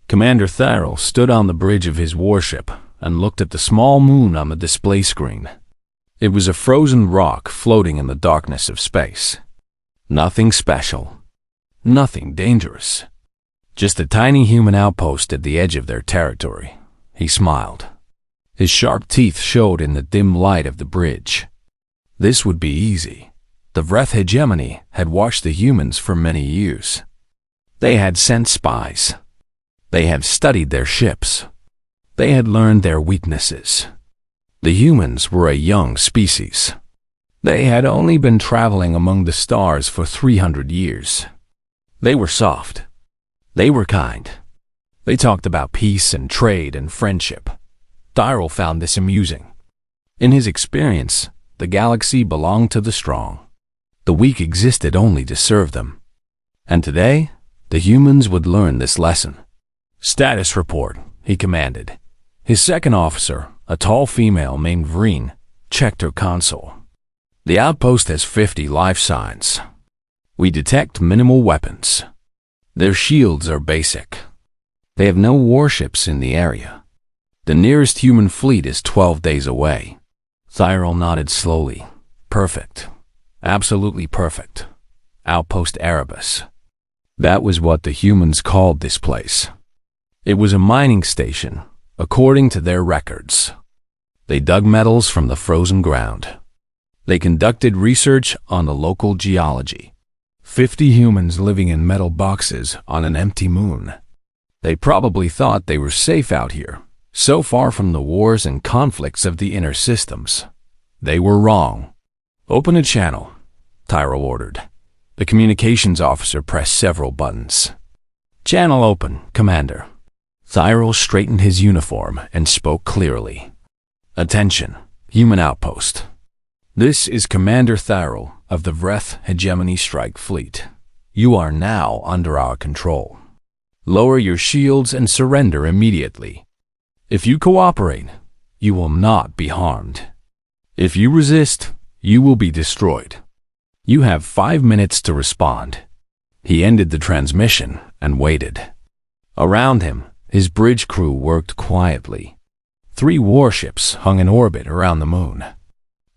Commander Tyrell stood on the bridge of his warship and looked at the small moon on the display screen. It was a frozen rock floating in the darkness of space. Nothing special. Nothing dangerous. Just a tiny human outpost at the edge of their territory. He smiled. His sharp teeth showed in the dim light of the bridge. This would be easy. The Vreth hegemony had watched the humans for many years. They had sent spies. They had studied their ships. They had learned their weaknesses. The humans were a young species. They had only been traveling among the stars for 300 years. They were soft. They were kind. They talked about peace and trade and friendship. Tyrell found this amusing. In his experience, the galaxy belonged to the strong. The weak existed only to serve them. And today, the humans would learn this lesson. "Status report," he commanded. His second officer, a tall female named Vreen, checked her console. "The outpost has 50 life signs. We detect minimal weapons. Their shields are basic. They have no warships in the area. The nearest human fleet is 12 days away." Tyrell nodded slowly. "Perfect. Absolutely perfect. Outpost Erebus." That was what the humans called this place. It was a mining station, according to their records. They dug metals from the frozen ground. They conducted research on the local geology. 50 humans living in metal boxes on an empty moon. They probably thought they were safe out here, so far from the wars and conflicts of the inner systems. They were wrong. "Open a channel," Tyrell ordered. The communications officer pressed several buttons. "Channel open, Commander." Tyrell straightened his uniform and spoke clearly. "Attention, human outpost. This is Commander Tyrell of the Vreth Hegemony Strike Fleet. You are now under our control. Lower your shields and surrender immediately. If you cooperate, you will not be harmed. If you resist, you will be destroyed. You have 5 minutes to respond." He ended the transmission and waited. Around him, his bridge crew worked quietly. 3 warships hung in orbit around the moon.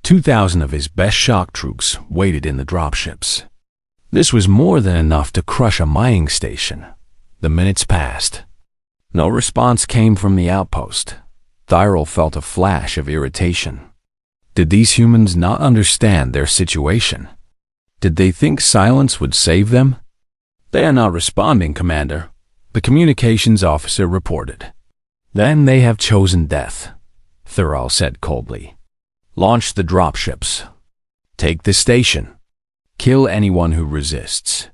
2,000 of his best shock troops waited in the dropships. This was more than enough to crush a mining station. The minutes passed. No response came from the outpost. Tyrell felt a flash of irritation. Did these humans not understand their situation? Did they think silence would save them? "They are not responding, Commander," the communications officer reported. "Then they have chosen death," Tyrell said coldly. "Launch the dropships. Take the station. Kill anyone who resists."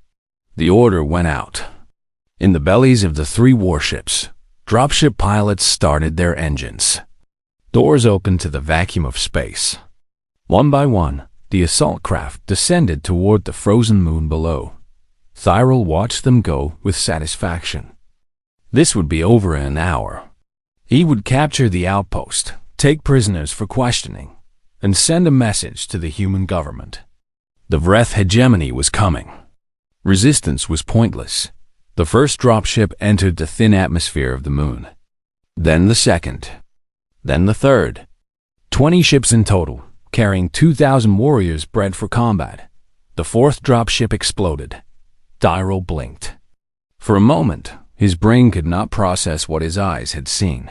The order went out. In the bellies of the 3 warships, dropship pilots started their engines. Doors opened to the vacuum of space. One by one, the assault craft descended toward the frozen moon below. Tyrell watched them go with satisfaction. This would be over in an hour. He would capture the outpost, take prisoners for questioning, and send a message to the human government. The Vreth hegemony was coming. Resistance was pointless. The first dropship entered the thin atmosphere of the moon. Then the second. Then the third. 20 ships in total, carrying 2,000 warriors bred for combat. The 4th dropship exploded. Tyrell blinked. For a moment, his brain could not process what his eyes had seen.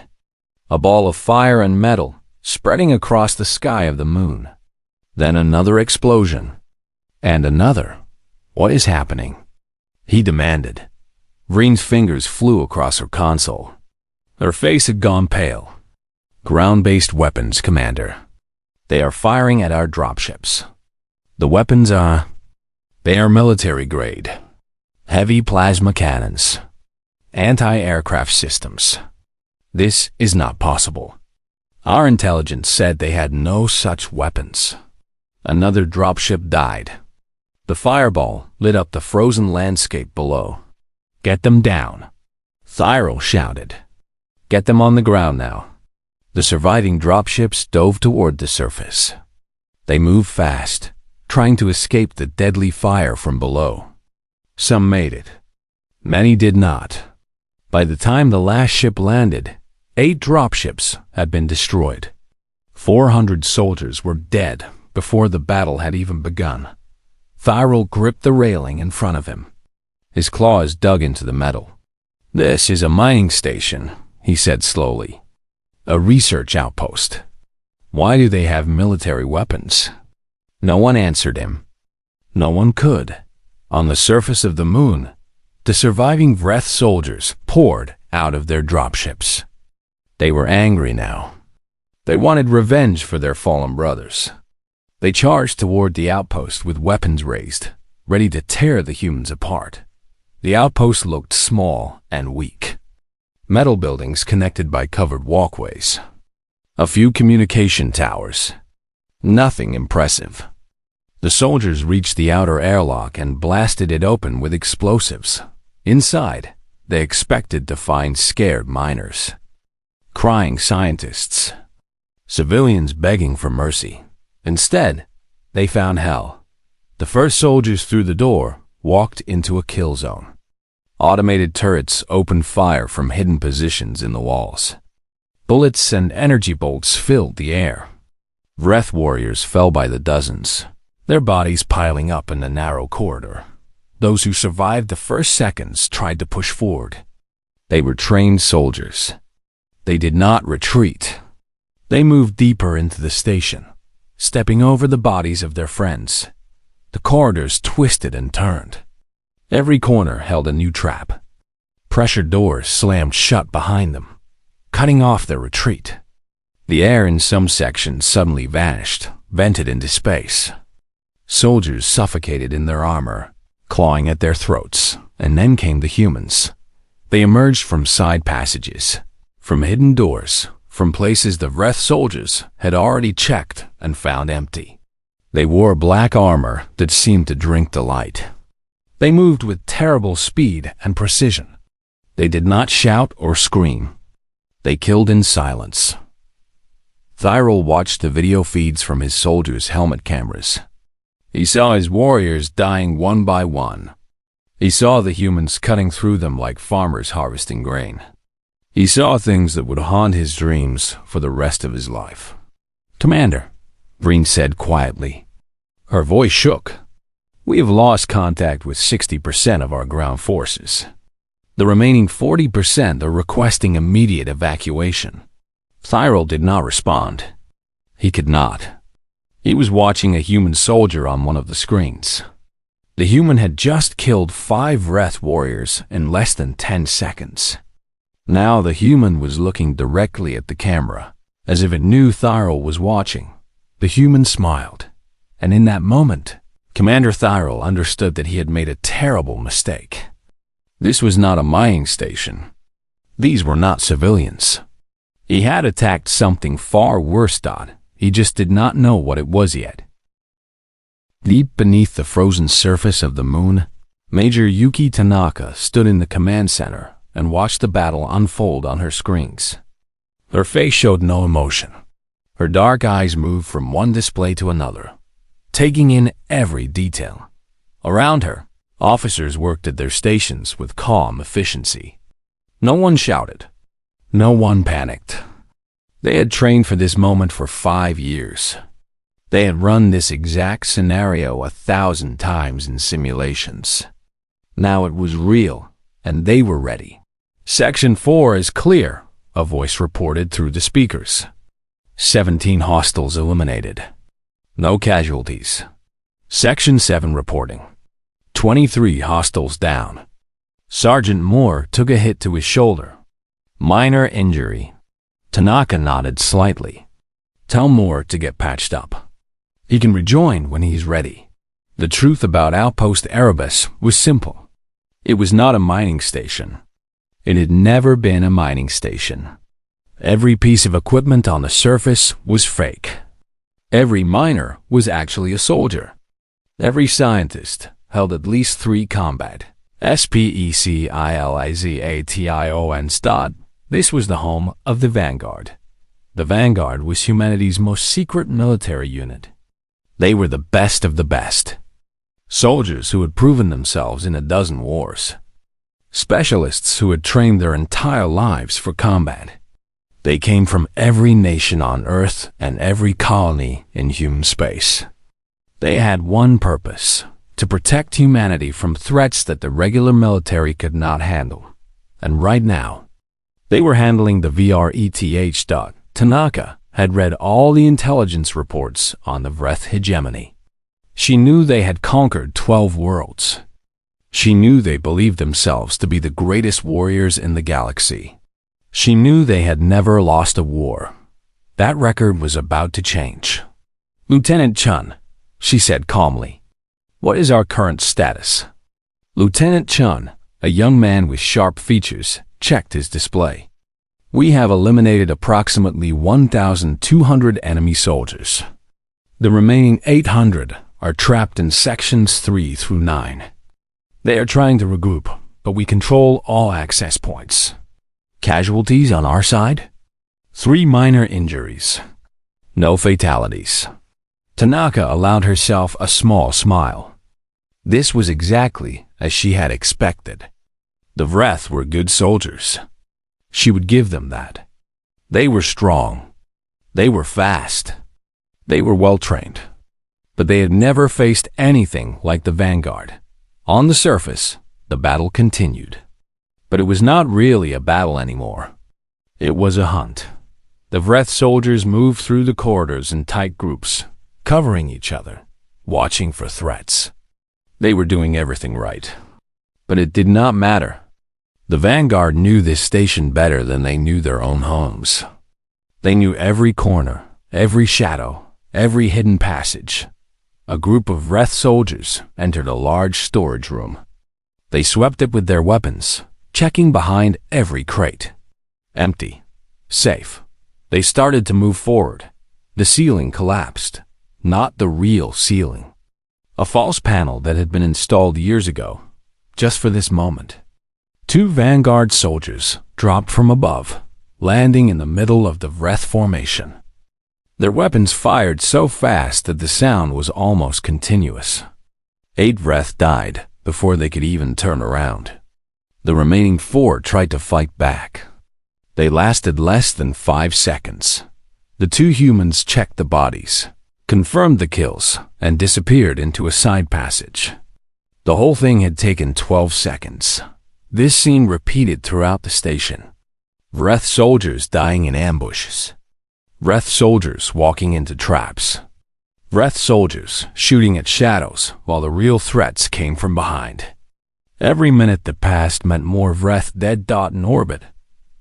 A ball of fire and metal spreading across the sky of the moon. Then another explosion. And another. "What is happening?" he demanded. Vreen's fingers flew across her console. Her face had gone pale. "Ground-based weapons, Commander. They are firing at our dropships. The weapons they are military grade. Heavy plasma cannons. Anti-aircraft systems. This is not possible. Our intelligence said they had no such weapons." Another dropship died. The fireball lit up the frozen landscape below. "Get them down," Tyrell shouted. "Get them on the ground now." The surviving dropships dove toward the surface. They moved fast, trying to escape the deadly fire from below. Some made it. Many did not. By the time the last ship landed, 8 dropships had been destroyed. 400 soldiers were dead before the battle had even begun. Thyral gripped the railing in front of him. His claws dug into the metal. "This is a mining station," he said slowly. "A research outpost. Why do they have military weapons?" No one answered him. No one could. On the surface of the moon, the surviving Vreth soldiers poured out of their dropships. They were angry now. They wanted revenge for their fallen brothers. They charged toward the outpost with weapons raised, ready to tear the humans apart. The outpost looked small and weak. Metal buildings connected by covered walkways. A few communication towers. Nothing impressive. The soldiers reached the outer airlock and blasted it open with explosives. Inside, they expected to find scared miners, crying scientists, civilians begging for mercy. Instead, they found hell. The first soldiers through the door walked into a kill zone. Automated turrets opened fire from hidden positions in the walls. Bullets and energy bolts filled the air. Vreth warriors fell by the dozens, their bodies piling up in the narrow corridor. Those who survived the first seconds tried to push forward. They were trained soldiers. They did not retreat. They moved deeper into the station, stepping over the bodies of their friends. The corridors twisted and turned. Every corner held a new trap. Pressure doors slammed shut behind them, cutting off their retreat. The air in some sections suddenly vanished, vented into space. Soldiers suffocated in their armor, clawing at their throats, and then came the humans. They emerged from side passages, from hidden doors, from places the Vreth soldiers had already checked and found empty. They wore black armor that seemed to drink the light. They moved with terrible speed and precision. They did not shout or scream. They killed in silence. Thyral watched the video feeds from his soldiers' helmet cameras. He saw his warriors dying one by one. He saw the humans cutting through them like farmers harvesting grain. He saw things that would haunt his dreams for the rest of his life. "Commander," Breen said quietly. Her voice shook. "We have lost contact with 60% of our ground forces. The remaining 40% are requesting immediate evacuation." Thyral did not respond. He could not. He was watching a human soldier on one of the screens. The human had just killed 5 Vreth warriors in less than 10 seconds. Now the human was looking directly at the camera, as if it knew Thyral was watching. The human smiled, and in that moment, Commander Thyral understood that he had made a terrible mistake. This was not a mining station. These were not civilians. He had attacked something far worse. He just did not know what it was yet. Deep beneath the frozen surface of the moon, Major Yuki Tanaka stood in the command center and watched the battle unfold on her screens. Her face showed no emotion. Her dark eyes moved from one display to another, taking in every detail. Around her, officers worked at their stations with calm efficiency. No one shouted. No one panicked. They had trained for this moment for 5 years. They had run this exact scenario 1,000 times in simulations. Now it was real, and they were ready. "Section 4 is clear," a voice reported through the speakers. 17 hostiles eliminated. No casualties. Section 7 reporting. 23 hostiles down. Sergeant Moore took a hit to his shoulder. Minor injury. Tanaka nodded slightly. "Tell Moore to get patched up. He can rejoin when he's ready." The truth about Outpost Erebus was simple. It was not a mining station. It had never been a mining station. Every piece of equipment on the surface was fake. Every miner was actually a soldier. Every scientist held at least 3 combat specialization stud. This was the home of the Vanguard. The Vanguard was humanity's most secret military unit. They were the best of the best. Soldiers who had proven themselves in a dozen wars. specialists who had trained their entire lives for combat. They came from every nation on Earth and every colony in human space. They had one purpose: to protect humanity from threats that the regular military could not handle. And right now, they were handling the VRETH. Tanaka had read all the intelligence reports on the Vreth hegemony. She knew they had conquered 12 worlds. She knew they believed themselves to be the greatest warriors in the galaxy. She knew they had never lost a war. That record was about to change. "Lieutenant Chun," she said calmly, "what is our current status?" Lieutenant Chun, a young man with sharp features, checked his display. "We have eliminated approximately 1,200 enemy soldiers. The remaining 800 are trapped in sections 3 through 9. They are trying to regroup, but we control all access points. Casualties on our side? 3 minor injuries. No fatalities." Tanaka allowed herself a small smile. This was exactly as she had expected. The Vreth were good soldiers. She would give them that. They were strong. They were fast. They were well-trained. But they had never faced anything like the Vanguard. On the surface, the battle continued. But it was not really a battle anymore. It was a hunt. The Vreth soldiers moved through the corridors in tight groups, covering each other, watching for threats. They were doing everything right. But it did not matter. The Vanguard knew this station better than they knew their own homes. They knew every corner, every shadow, every hidden passage. A group of Vreth soldiers entered a large storage room. They swept it with their weapons, checking behind every crate. Empty. Safe. They started to move forward. The ceiling collapsed. Not the real ceiling. A false panel that had been installed years ago, just for this moment. 2 Vanguard soldiers dropped from above, landing in the middle of the Vreth formation. Their weapons fired so fast that the sound was almost continuous. 8 Vreth died before they could even turn around. The remaining 4 tried to fight back. They lasted less than 5 seconds. The 2 humans checked the bodies, confirmed the kills, and disappeared into a side passage. The whole thing had taken 12 seconds. This scene repeated throughout the station. Vreth soldiers dying in ambushes. Vreth soldiers walking into traps. Vreth soldiers shooting at shadows while the real threats came from behind. Every minute that passed meant more Vreth dead. In orbit,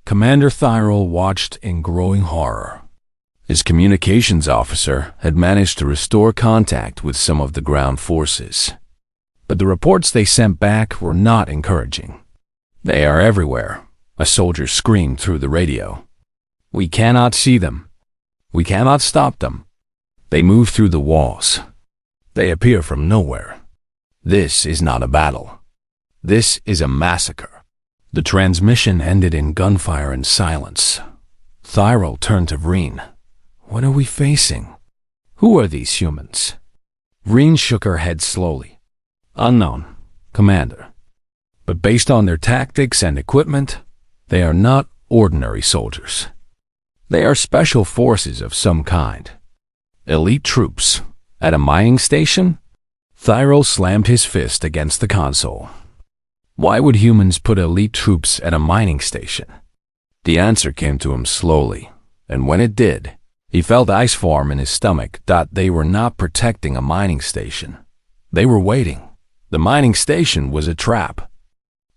Commander Thyrol watched in growing horror. His communications officer had managed to restore contact with some of the ground forces. But the reports they sent back were not encouraging. "They are everywhere," a soldier screamed through the radio. "We cannot see them. We cannot stop them. They move through the walls. They appear from nowhere. This is not a battle. This is a massacre." The transmission ended in gunfire and silence. Thyrol turned to Vreen. "What are we facing? Who are these humans?" Vreen shook her head slowly. "Unknown, Commander. But based on their tactics and equipment, they are not ordinary soldiers. They are special forces of some kind. Elite troops. At a mining station?" Thyrol slammed his fist against the console. Why would humans put elite troops at a mining station? The answer came to him slowly, and when it did, he felt ice form in his stomach. They were not protecting a mining station. They were waiting. The mining station was a trap.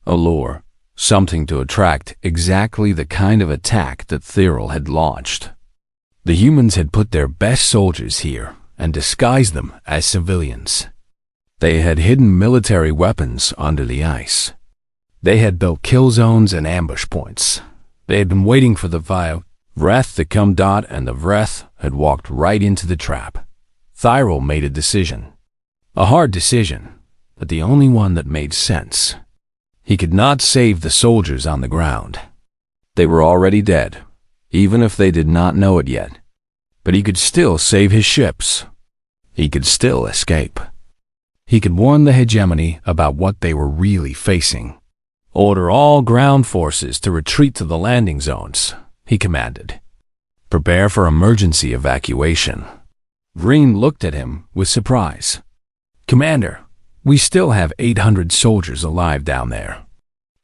A lure, something to attract exactly the kind of attack that Thyrol had launched. The humans had put their best soldiers here and disguised them as civilians. They had hidden military weapons under the ice. They had built kill zones and ambush points. They had been waiting for the Vreth to come. And the Vreth had walked right into the trap. Thyrol made a decision. A hard decision, but the only one that made sense. He could not save the soldiers on the ground. They were already dead, even if they did not know it yet. But he could still save his ships. He could still escape. He could warn the hegemony about what they were really facing. Order all ground forces to retreat to the landing zones, he commanded. Prepare for emergency evacuation. Green looked at him with surprise. Commander, we still have 800 soldiers alive down there.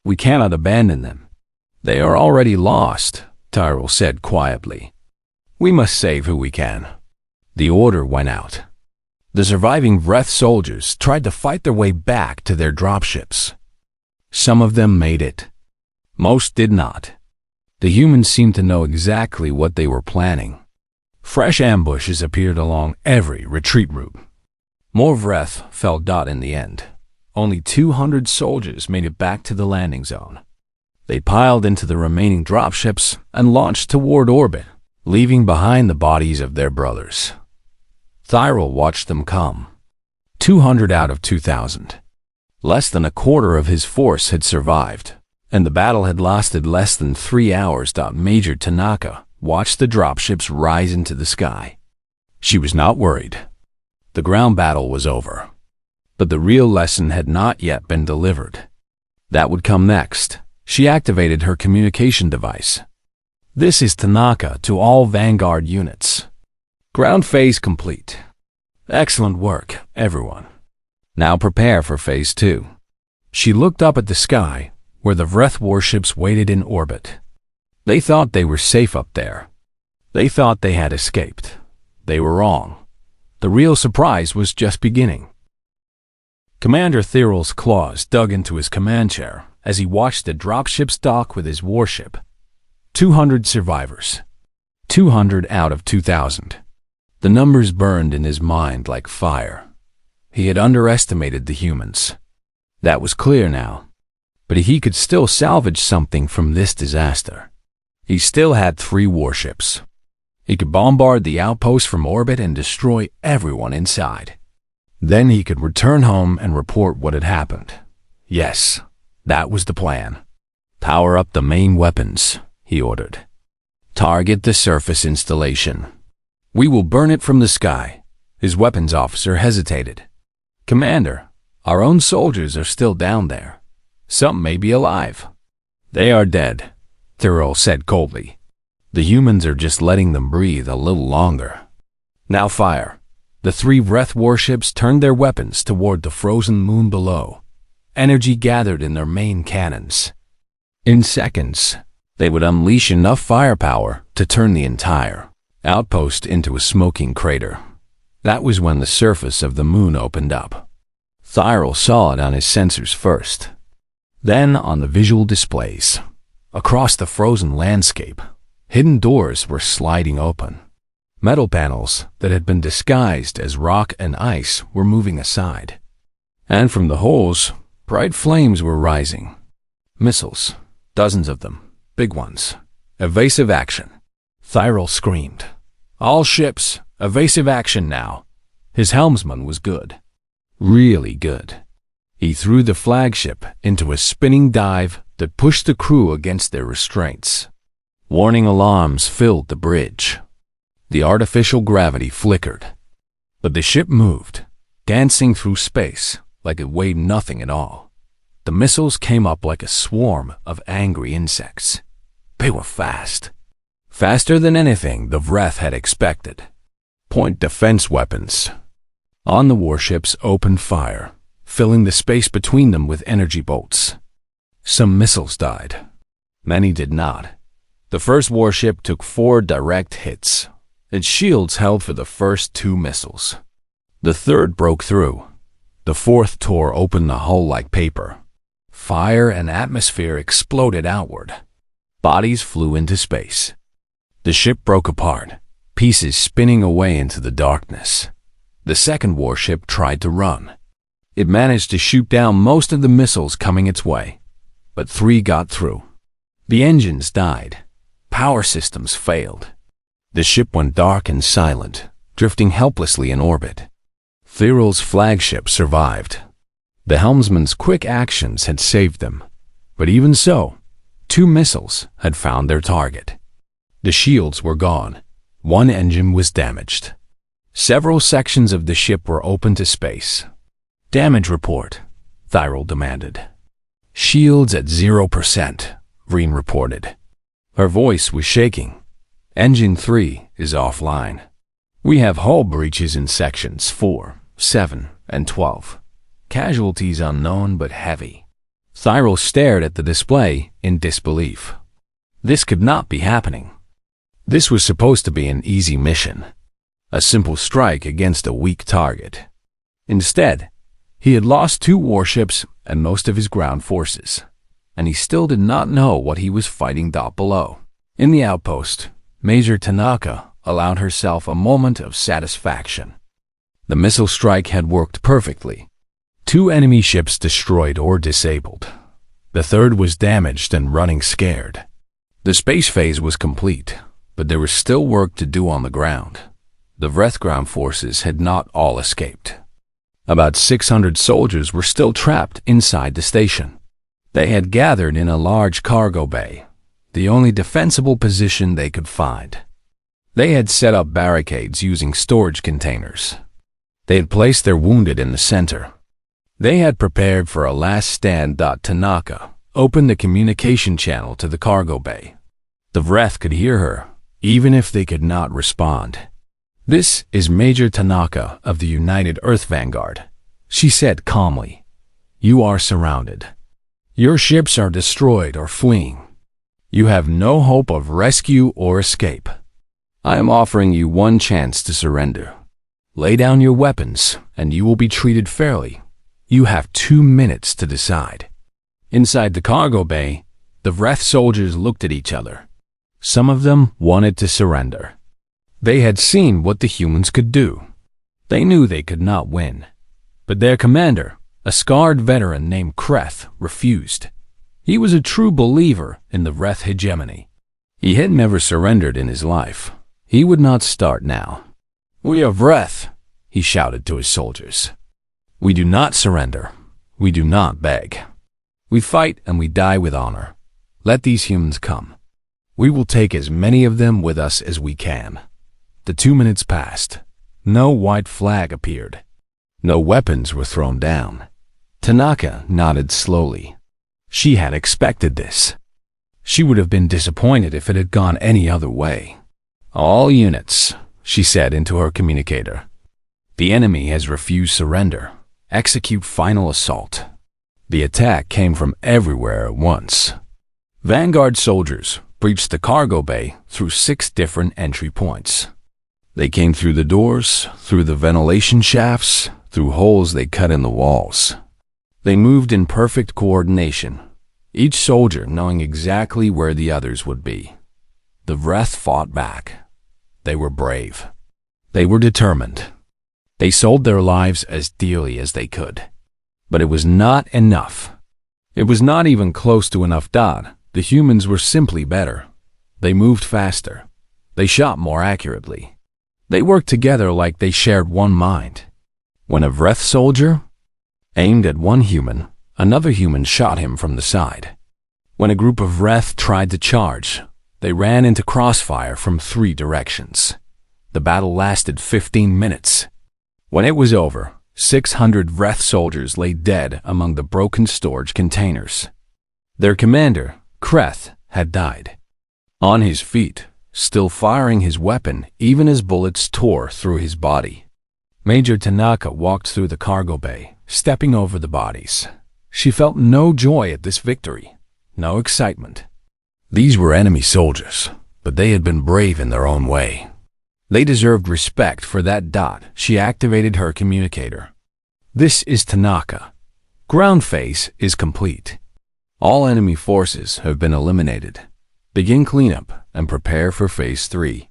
We cannot abandon them. They are already lost, Tyrell said quietly. We must save who we can. The order went out. The surviving Vreth soldiers tried to fight their way back to their dropships. Some of them made it. Most did not. The humans seemed to know exactly what they were planning. Fresh ambushes appeared along every retreat route. More Vreth fell in the end. Only 200 soldiers made it back to the landing zone. They piled into the remaining dropships and launched toward orbit, leaving behind the bodies of their brothers. Tyrell watched them come. 200 out of 2,000. Less than a quarter of his force had survived, and the battle had lasted less than 3 hours. Major Tanaka watched the dropships rise into the sky. She was not worried. The ground battle was over. But the real lesson had not yet been delivered. That would come next. She activated her communication device. This is Tanaka to all Vanguard units. Ground phase complete. Excellent work, everyone. Now prepare for phase 2. She looked up at the sky, where the Vreth warships waited in orbit. They thought they were safe up there. They thought they had escaped. They were wrong. The real surprise was just beginning. Commander Thirl's claws dug into his command chair as he watched the dropships dock with his warship. 200 survivors. 200 out of 2,000. The numbers burned in his mind like fire. He had underestimated the humans. That was clear now. But he could still salvage something from this disaster. He still had 3 warships. He could bombard the outpost from orbit and destroy everyone inside. Then he could return home and report what had happened. Yes, that was the plan. Power up the main weapons, he ordered. Target the surface installation. We will burn it from the sky. His weapons officer hesitated. Commander, our own soldiers are still down there. Some may be alive. They are dead, Thirl said coldly. The humans are just letting them breathe a little longer. Now fire. The 3 Vreth warships turned their weapons toward the frozen moon below. Energy gathered in their main cannons. In seconds, they would unleash enough firepower to turn the entire outpost into a smoking crater. That was when the surface of the moon opened up. Thyrell saw it on his sensors first. Then on the visual displays. Across the frozen landscape, hidden doors were sliding open. Metal panels that had been disguised as rock and ice were moving aside. And from the holes, bright flames were rising. Missiles, dozens of them, big ones. Evasive action. Thyrell screamed. All ships, evasive action now. His helmsman was good. Really good. He threw the flagship into a spinning dive that pushed the crew against their restraints. Warning alarms filled the bridge. The artificial gravity flickered. But the ship moved, dancing through space like it weighed nothing at all. The missiles came up like a swarm of angry insects. They were fast. Faster than anything the Vreth had expected. Point defense weapons. On the warships opened fire, filling the space between them with energy bolts. Some missiles died. Many did not. The first warship took 4 direct hits. Its shields held for the first 2 missiles. The third broke through. The fourth tore open the hull like paper. Fire and atmosphere exploded outward. Bodies flew into space. The ship broke apart, pieces spinning away into the darkness. The second warship tried to run. It managed to shoot down most of the missiles coming its way, but 3 got through. The engines died. Power systems failed. The ship went dark and silent, drifting helplessly in orbit. Thirl's flagship survived. The helmsman's quick actions had saved them, but even so, 2 missiles had found their target. The shields were gone. 1 engine was damaged. Several sections of the ship were open to space. Damage report, Thyrl demanded. Shields at 0%, Vreen reported. Her voice was shaking. Engine 3 is offline. We have hull breaches in sections 4, 7, and 12. Casualties unknown but heavy. Thyral stared at the display in disbelief. This could not be happening. This was supposed to be an easy mission. A simple strike against a weak target. Instead, he had lost 2 warships and most of his ground forces, and he still did not know what he was fighting below. In the outpost, Major Tanaka allowed herself a moment of satisfaction. The missile strike had worked perfectly. 2 enemy ships destroyed or disabled. The third was damaged and running scared. The space phase was complete, but there was still work to do on the ground. The Vreth ground forces had not all escaped. About 600 soldiers were still trapped inside the station. They had gathered in a large cargo bay, the only defensible position they could find. They had set up barricades using storage containers. They had placed their wounded in the center. They had prepared for a last stand. Tanaka opened the communication channel to the cargo bay. The Vreth could hear her, even if they could not respond. "This is Major Tanaka of the United Earth Vanguard," she said calmly. "You are surrounded. Your ships are destroyed or fleeing. You have no hope of rescue or escape. I am offering you one chance to surrender. Lay down your weapons, and you will be treated fairly. You have 2 minutes to decide." Inside the cargo bay, the Vreth soldiers looked at each other. Some of them wanted to surrender. They had seen what the humans could do. They knew they could not win. But their commander, a scarred veteran named Kreth, refused. He was a true believer in the Vreth hegemony. He had never surrendered in his life. He would not start now. "We are Vreth," he shouted to his soldiers. "We do not surrender. We do not beg. We fight and we die with honor. Let these humans come. We will take as many of them with us as we can." The 2 minutes passed. No white flag appeared. No weapons were thrown down. Tanaka nodded slowly. She had expected this. She would have been disappointed if it had gone any other way. "All units," she said into her communicator. "The enemy has refused surrender. Execute final assault." The attack came from everywhere at once. Vanguard soldiers breached the cargo bay through 6 different entry points. They came through the doors, through the ventilation shafts, through holes they cut in the walls. They moved in perfect coordination, each soldier knowing exactly where the others would be. The Vreth fought back. They were brave. They were determined. They sold their lives as dearly as they could. But it was not enough. It was not even close to enough. The humans were simply better. They moved faster. They shot more accurately. They worked together like they shared one mind. When a Vreth soldier aimed at one human, another human shot him from the side. When a group of Vreth tried to charge, they ran into crossfire from 3 directions. The battle lasted 15 minutes. When it was over, 600 Vreth soldiers lay dead among the broken storage containers. Their commander, Kreth, had died. On his feet, still firing his weapon even as bullets tore through his body. Major Tanaka walked through the cargo bay, stepping over the bodies. She felt no joy at this victory, no excitement. These were enemy soldiers, but they had been brave in their own way. They deserved respect for that. She activated her communicator. "This is Tanaka. Ground phase is complete. All enemy forces have been eliminated. Begin cleanup and prepare for Phase 3.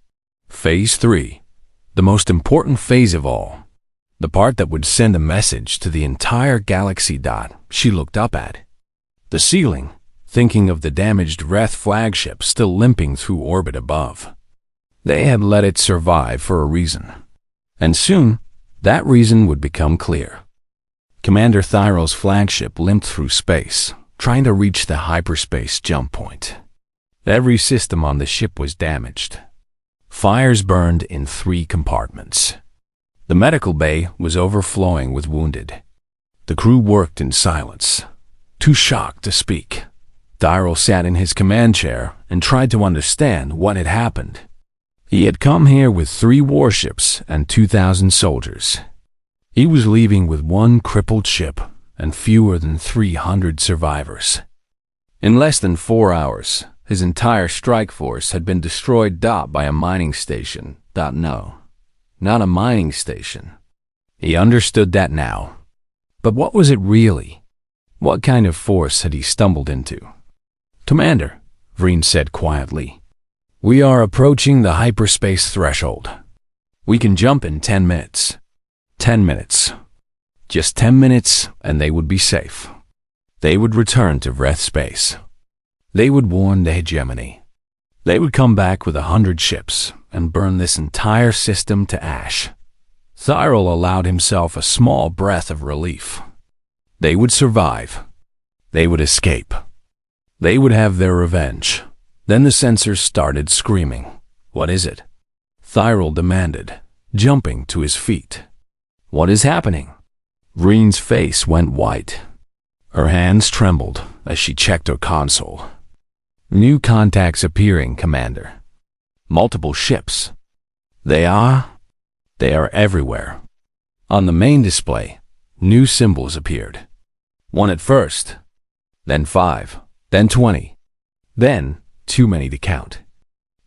Phase 3, the most important phase of all. The part that would send a message to the entire galaxy. She looked up at the ceiling, thinking of the damaged Vreth flagship still limping through orbit above. They had let it survive for a reason. And soon, that reason would become clear. Commander Thyrol's flagship limped through space, trying to reach the hyperspace jump point. Every system on the ship was damaged. Fires burned in 3 compartments. The medical bay was overflowing with wounded. The crew worked in silence. too shocked to speak. Tyrell sat in his command chair and tried to understand what had happened. He had come here with 3 warships and 2,000 soldiers. He was leaving with 1 crippled ship and fewer than 300 survivors. In less than 4 hours, his entire strike force had been destroyed by a mining station. No, not a mining station. He understood that now. But what was it really? What kind of force had he stumbled into? "Commander," Vreen said quietly, "we are approaching the hyperspace threshold. We can jump in 10 minutes. 10 minutes. Just 10 minutes and they would be safe. They would return to Vreth space. They would warn the hegemony. They would come back with 100 ships and burn this entire system to ash." Tyrell allowed himself a small breath of relief. They would survive. They would escape. They would have their revenge. Then the sensors started screaming. "What is it?" Tyrell demanded, jumping to his feet. "What is happening?" Vreen's face went white. Her hands trembled as she checked her console. "New contacts appearing, Commander. Multiple ships. They are everywhere." On the main display, new symbols appeared. 1 at first, then 5, then 20, then too many to count.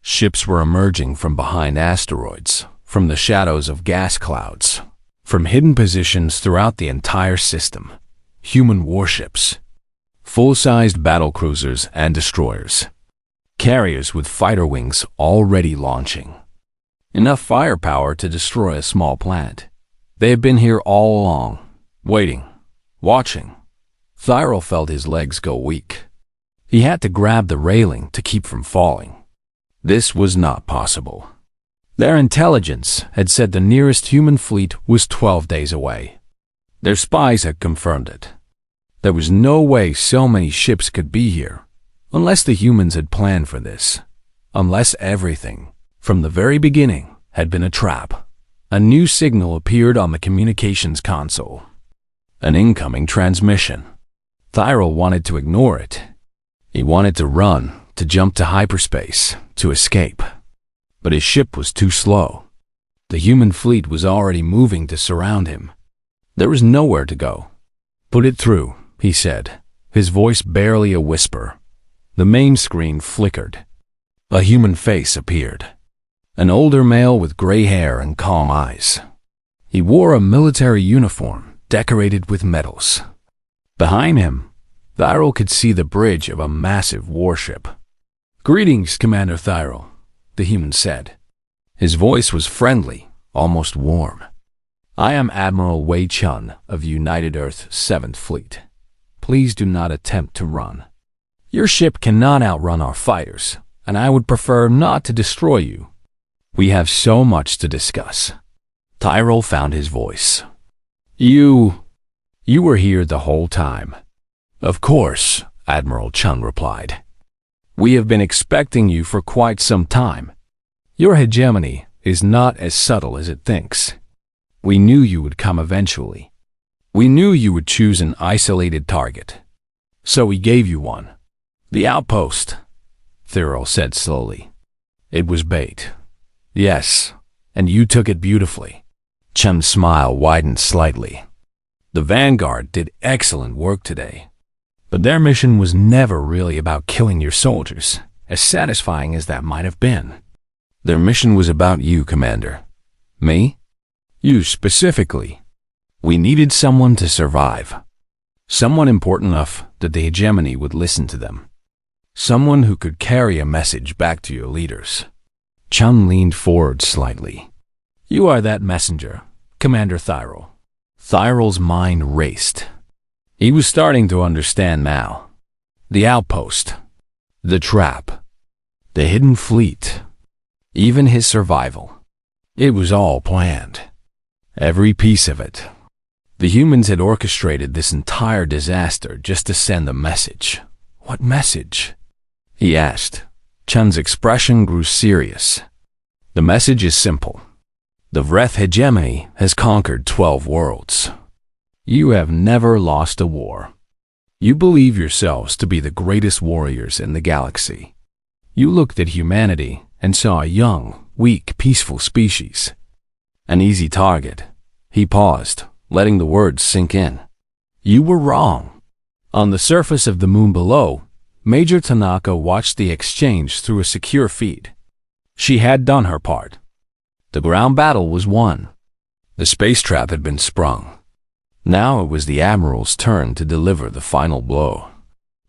Ships were emerging from behind asteroids, from the shadows of gas clouds, from hidden positions throughout the entire system. Human warships, full-sized battlecruisers and destroyers, carriers with fighter wings already launching. Enough firepower to destroy a small planet. They had been here all along, waiting, watching. Tyrell felt his legs go weak. He had to grab the railing to keep from falling. This was not possible. Their intelligence had said the nearest human fleet was 12 days away. Their spies had confirmed it. There was no way so many ships could be here, unless the humans had planned for this, unless everything, from the very beginning, had been a trap. A new signal appeared on the communications console. An incoming transmission. Tyrell wanted to ignore it. He wanted to run, to jump to hyperspace, to escape. But his ship was too slow. The human fleet was already moving to surround him. There was nowhere to go. "Put it through," he said, his voice barely a whisper. The main screen flickered. A human face appeared. An older male with gray hair and calm eyes. He wore a military uniform decorated with medals. Behind him, Tyrell could see the bridge of a massive warship. "Greetings, Commander Tyrell," the human said. His voice was friendly, almost warm. "I am Admiral Wei Chun of United Earth 7th Fleet. Please do not attempt to run. Your ship cannot outrun our fighters, and I would prefer not to destroy you. We have so much to discuss." Tyrell found his voice. You were here the whole time." "Of course," Admiral Chun replied. "We have been expecting you for quite some time. Your hegemony is not as subtle as it thinks. We knew you would come eventually. We knew you would choose an isolated target. So we gave you one. The outpost," Tyrell said slowly. "It was bait. Yes, and you took it beautifully." Chun's smile widened slightly. "The Vanguard did excellent work today. But their mission was never really about killing your soldiers, as satisfying as that might have been. Their mission was about you, Commander. Me? You specifically. We needed someone to survive. Someone important enough that the hegemony would listen to them. Someone who could carry a message back to your leaders." Chun leaned forward slightly. "You are that messenger, Commander Tyrell." Tyrell's mind raced. He was starting to understand now. The outpost, the trap, the hidden fleet, even his survival. It was all planned. Every piece of it. The humans had orchestrated this entire disaster just to send a message. What message? He asked. Chun's expression grew serious. "The message is simple. The Vreth hegemony has conquered 12 worlds. You have never lost a war. You believe yourselves to be the greatest warriors in the galaxy. You looked at humanity and saw a young, weak, peaceful species. An easy target. He paused, letting the words sink in. You were wrong. On the surface of the moon below, Major Tanaka watched the exchange through a secure feed. She had done her part. The ground battle was won. The space trap had been sprung. Now it was the Admiral's turn to deliver the final blow.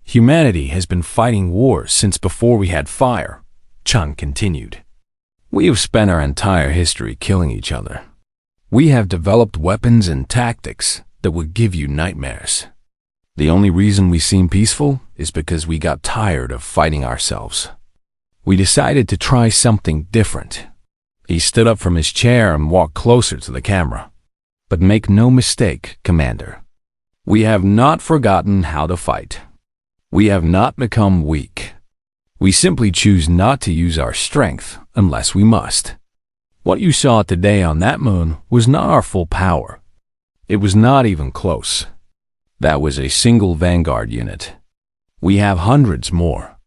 Humanity has been fighting wars since before we had fire, Chun continued. We have spent our entire history killing each other. We have developed weapons and tactics that would give you nightmares. The only reason we seem peaceful is because we got tired of fighting ourselves. We decided to try something different. He stood up from his chair and walked closer to the camera. But make no mistake, Commander. We have not forgotten how to fight. We have not become weak. We simply choose not to use our strength unless we must. What you saw today on that moon was not our full power. It was not even close. That was a single Vanguard unit. We have hundreds more.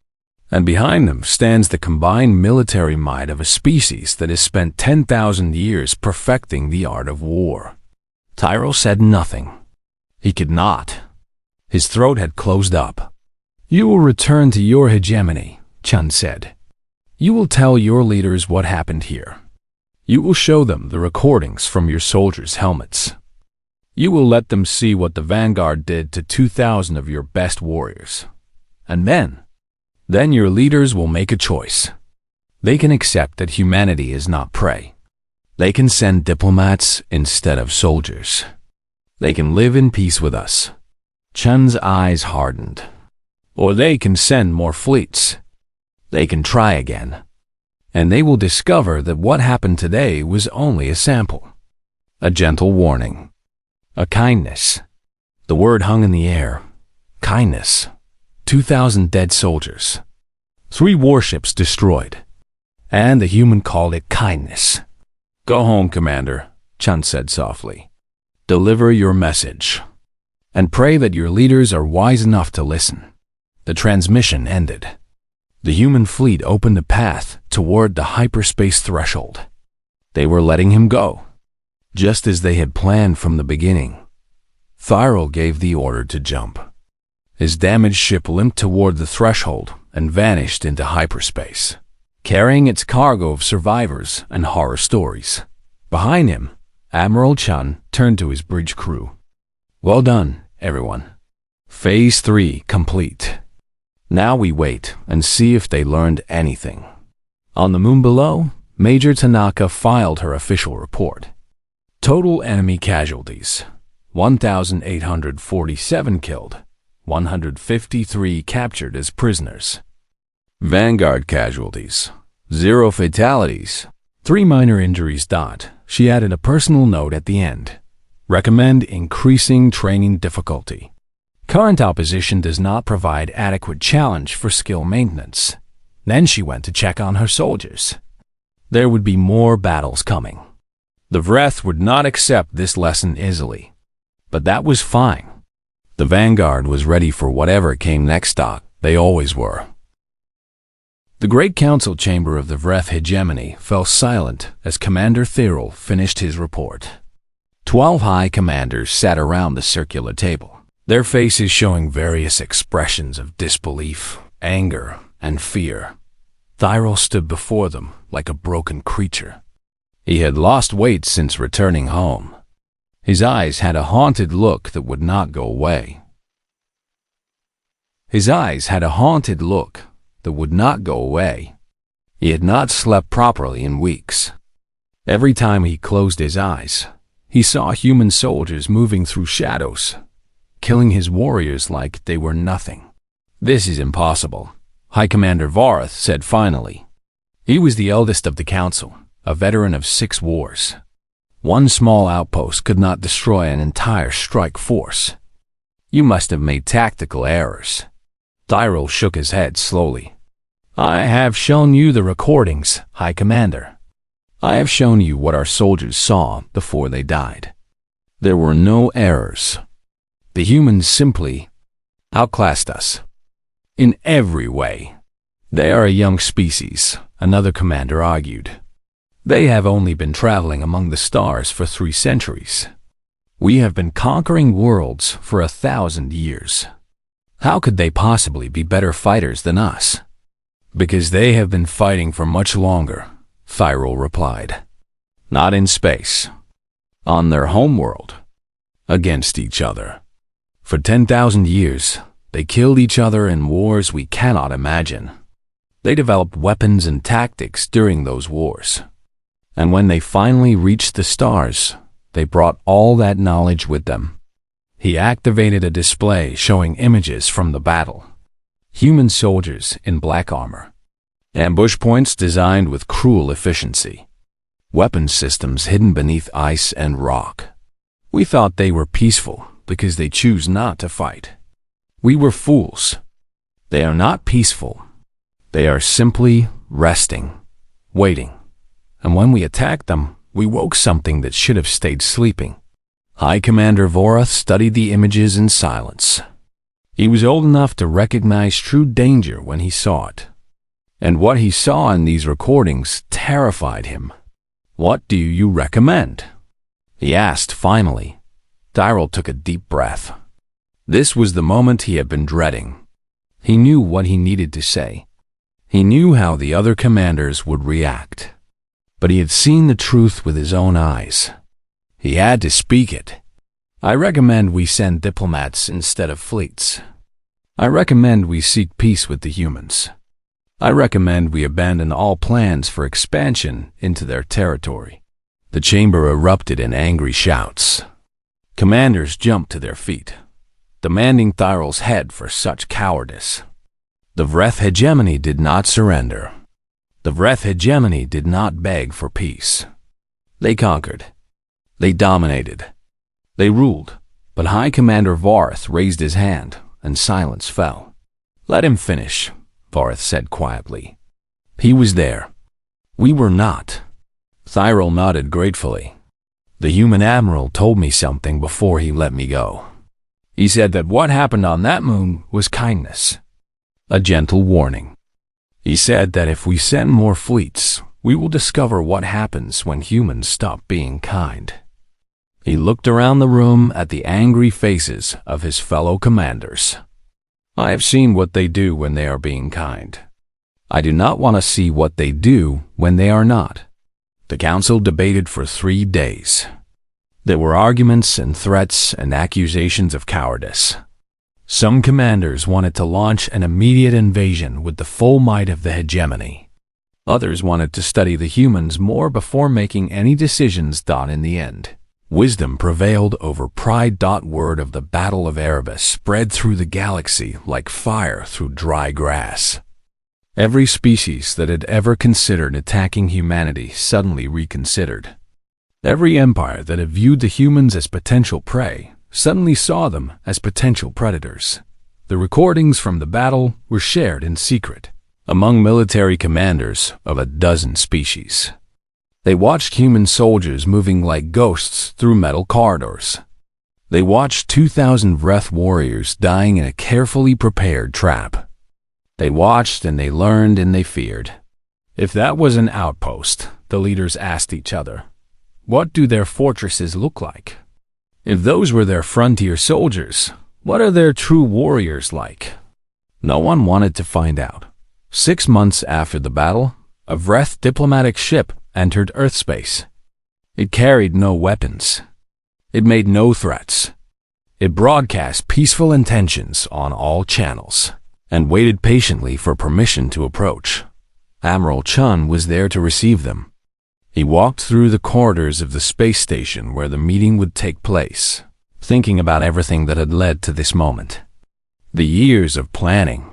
And behind them stands the combined military might of a species that has spent 10,000 years perfecting the art of war. Tyrell said nothing. He could not. His throat had closed up. You will return to your hegemony, Chun said. You will tell your leaders what happened here. You will show them the recordings from your soldiers' helmets. You will let them see what the Vanguard did to 2,000 of your best warriors. And then your leaders will make a choice. They can accept that humanity is not prey. They can send diplomats instead of soldiers. They can live in peace with us. Chun's eyes hardened. Or they can send more fleets. They can try again. And they will discover that what happened today was only a sample. A gentle warning. A kindness. The word hung in the air. Kindness. 2,000 dead soldiers. 3 warships destroyed. And the human called it kindness. Go home, Commander, Chun said softly. Deliver your message. And pray that your leaders are wise enough to listen. The transmission ended. The human fleet opened a path toward the hyperspace threshold. They were letting him go, just as they had planned from the beginning. Tyrell gave the order to jump. His damaged ship limped toward the threshold and vanished into hyperspace, carrying its cargo of survivors and horror stories. Behind him, Admiral Chun turned to his bridge crew. Well done, everyone. Phase 3 complete. Now we wait and see if they learned anything. On the moon below, Major Tanaka filed her official report. Total enemy casualties: 1,847 killed, 153 captured as prisoners. Vanguard casualties: 0 fatalities, 3 minor injuries. She added a personal note at the end. Recommend increasing training difficulty. Current opposition does not provide adequate challenge for skill maintenance. Then she went to check on her soldiers. There would be more battles coming. The Vreth would not accept this lesson easily. But that was fine. The Vanguard was ready for whatever came next. They always were. The Great Council chamber of the Vreth hegemony fell silent as Commander Thirl finished his report. 12 high commanders sat around the circular table, their faces showing various expressions of disbelief, anger, and fear. Thyrol stood before them like a broken creature. He had lost weight since returning home. His eyes had a haunted look that would not go away. He had not slept properly in weeks. Every time he closed his eyes, he saw human soldiers moving through shadows, killing his warriors like they were nothing. This is impossible, High Commander Vareth said finally. He was the eldest of the council, a veteran of 6 wars. One small outpost could not destroy an entire strike force. You must have made tactical errors. Tyrell shook his head slowly. I have shown you the recordings, High Commander. I have shown you what our soldiers saw before they died. There were no errors. The humans simply outclassed us. In every way. They are a young species, another commander argued. They have only been traveling among the stars for 3 centuries. We have been conquering worlds for 1,000 years. How could they possibly be better fighters than us? Because they have been fighting for much longer, Thyral replied. Not in space. On their homeworld. Against each other. For 10,000 years, they killed each other in wars we cannot imagine. They developed weapons and tactics during those wars. And when they finally reached the stars, they brought all that knowledge with them. He activated a display showing images from the battle. Human soldiers in black armor. Ambush points designed with cruel efficiency. Weapon systems hidden beneath ice and rock. We thought they were peaceful because they choose not to fight. We were fools. They are not peaceful. They are simply resting, waiting. And when we attacked them, we woke something that should have stayed sleeping. High Commander Vorath studied the images in silence. He was old enough to recognize true danger when he saw it. And what he saw in these recordings terrified him. What do you recommend? He asked finally. Thyral took a deep breath. This was the moment he had been dreading. He knew what he needed to say. He knew how the other commanders would react. But he had seen the truth with his own eyes. He had to speak it. I recommend we send diplomats instead of fleets. I recommend we seek peace with the humans. I recommend we abandon all plans for expansion into their territory. The chamber erupted in angry shouts. Commanders jumped to their feet, demanding Thyral's head for such cowardice. The Vreth hegemony did not surrender. The Vreth hegemony did not beg for peace. They conquered. They dominated. They ruled, but High Commander Vorath raised his hand, and silence fell. Let him finish, Vorath said quietly. He was there. We were not. Thyral nodded gratefully. The human admiral told me something before he let me go. He said that what happened on that moon was kindness. A gentle warning. He said that if we send more fleets, we will discover what happens when humans stop being kind. He looked around the room at the angry faces of his fellow commanders. I have seen what they do when they are being kind. I do not want to see what they do when they are not. The council debated for 3 days. There were arguments and threats and accusations of cowardice. Some commanders wanted to launch an immediate invasion with the full might of the hegemony. Others wanted to study the humans more before making any decisions. In the end, wisdom prevailed over pride. Word of the Battle of Erebus spread through the galaxy like fire through dry grass. Every species that had ever considered attacking humanity suddenly reconsidered. Every empire that had viewed the humans as potential prey suddenly saw them as potential predators. The recordings from the battle were shared in secret among military commanders of a dozen species. They watched human soldiers moving like ghosts through metal corridors. They watched 2,000 Vreth warriors dying in a carefully prepared trap. They watched and they learned and they feared. If that was an outpost, the leaders asked each other, what do their fortresses look like? If those were their frontier soldiers, what are their true warriors like? No one wanted to find out. 6 months after the battle, a Vreth diplomatic ship entered Earth space. It carried no weapons. It made no threats. It broadcast peaceful intentions on all channels and waited patiently for permission to approach. Admiral Chun was there to receive them. He walked through the corridors of the space station where the meeting would take place, thinking about everything that had led to this moment. The years of planning.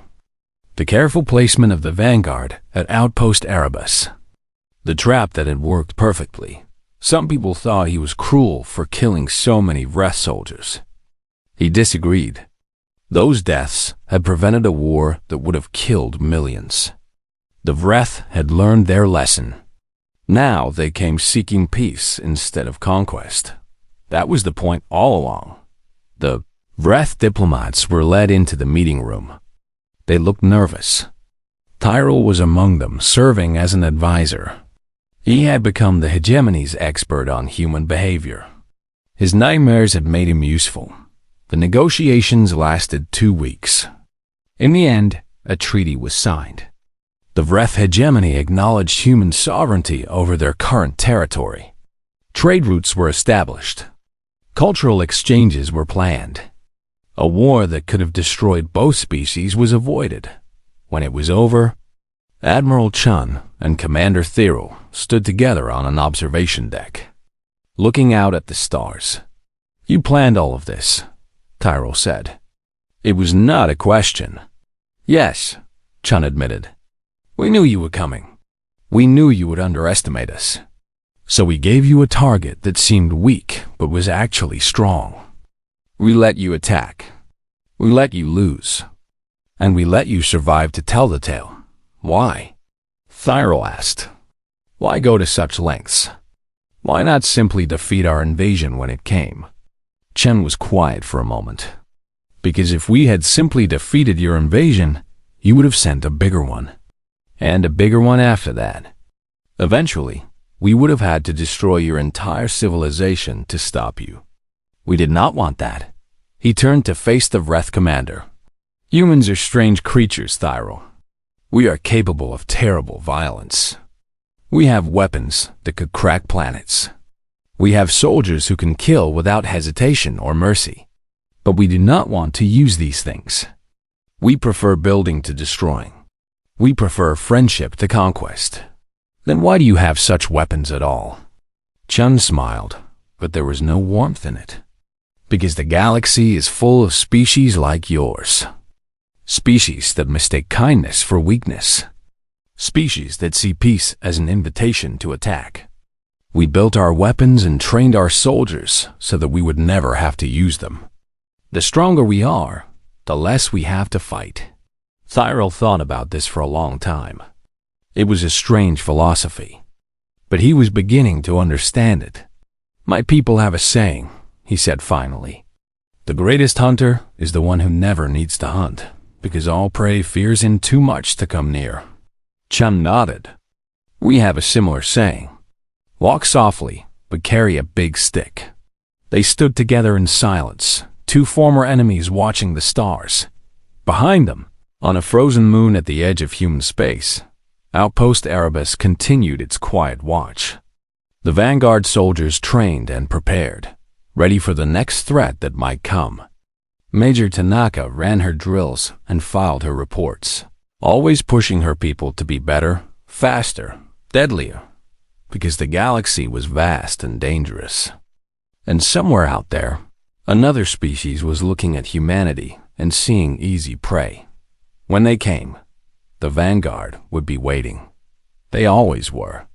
The careful placement of the Vanguard at Outpost Erebus. The trap that had worked perfectly. Some people thought he was cruel for killing so many Vreth soldiers. He disagreed. Those deaths had prevented a war that would have killed millions. The Vreth had learned their lesson. Now they came seeking peace instead of conquest. That was the point all along. The Vreth diplomats were led into the meeting room. They looked nervous. Tyrell was among them, serving as an advisor. He had become the hegemony's expert on human behavior. His nightmares had made him useful. The negotiations lasted 2 weeks. In the end, a treaty was signed. The Vreth hegemony acknowledged human sovereignty over their current territory. Trade routes were established. Cultural exchanges were planned. A war that could have destroyed both species was avoided. When it was over, Admiral Chun and Commander Thero stood together on an observation deck, looking out at the stars. "You planned all of this," Tyrell said. "It was not a question." "Yes," Chun admitted. "We knew you were coming. We knew you would underestimate us. So we gave you a target that seemed weak but was actually strong. We let you attack. We let you lose. And we let you survive to tell the tale. Why?" Tyrell asked. "Why go to such lengths? Why not simply defeat our invasion when it came?" Chen was quiet for a moment. "Because if we had simply defeated your invasion, you would have sent a bigger one. And a bigger one after that. Eventually, we would have had to destroy your entire civilization to stop you. We did not want that." He turned to face the Vreth commander. "Humans are strange creatures, Tyrell. We are capable of terrible violence. We have weapons that could crack planets. We have soldiers who can kill without hesitation or mercy. But we do not want to use these things. We prefer building to destroying. We prefer friendship to conquest. Then why do you have such weapons at all?" Chun smiled, but there was no warmth in it. "Because the galaxy is full of species like yours. Species that mistake kindness for weakness. Species that see peace as an invitation to attack. We built our weapons and trained our soldiers so that we would never have to use them. The stronger we are, the less we have to fight." Tyrell thought about this for a long time. It was a strange philosophy, but he was beginning to understand it. "My people have a saying," he said finally. "The greatest hunter is the one who never needs to hunt, because all prey fears in too much to come near." Chun nodded. "We have a similar saying. Walk softly, but carry a big stick." They stood together in silence, two former enemies watching the stars. Behind them, on a frozen moon at the edge of human space, Outpost Erebus continued its quiet watch. The Vanguard soldiers trained and prepared, ready for the next threat that might come. Major Tanaka ran her drills and filed her reports, always pushing her people to be better, faster, deadlier, because the galaxy was vast and dangerous. And somewhere out there, another species was looking at humanity and seeing easy prey. When they came, the Vanguard would be waiting. They always were.